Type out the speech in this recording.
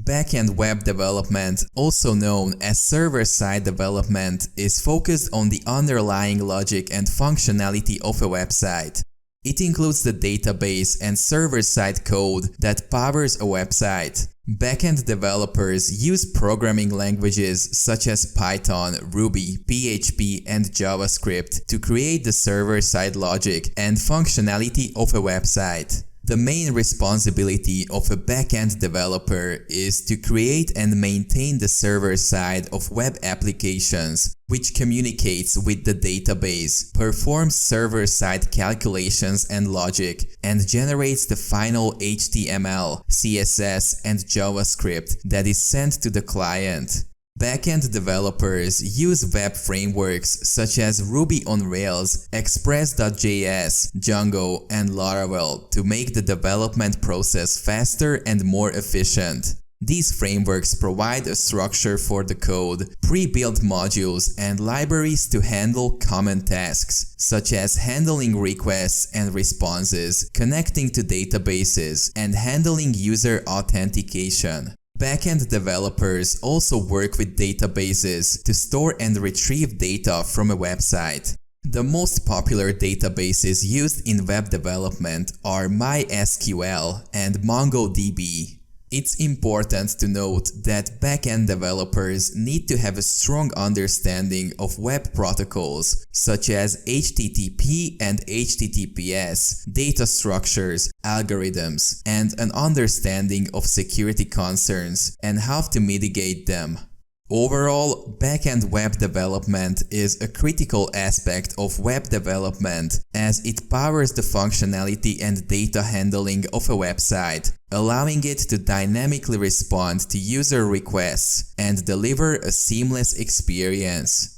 Backend web development, also known as server-side development, is focused on the underlying logic and functionality of a website. It includes the database and server-side code that powers a website. Backend developers use programming languages such as Python, Ruby, PHP, and JavaScript to create the server-side logic and functionality of a website. The main responsibility of a backend developer is to create and maintain the server side of web applications, which communicates with the database, performs server-side calculations and logic, and generates the final HTML, CSS, and JavaScript that is sent to the client. Backend developers use web frameworks such as Ruby on Rails, Express.js, Django, and Laravel to make the development process faster and more efficient. These frameworks provide a structure for the code, pre-built modules, and libraries to handle common tasks, such as handling requests and responses, connecting to databases, and handling user authentication. Backend developers also work with databases to store and retrieve data from a website. The most popular databases used in web development are MySQL and MongoDB. It's important to note that backend developers need to have a strong understanding of web protocols such as HTTP and HTTPS, data structures, algorithms, and an understanding of security concerns and how to mitigate them. Overall, backend web development is a critical aspect of web development as it powers the functionality and data handling of a website, allowing it to dynamically respond to user requests and deliver a seamless experience.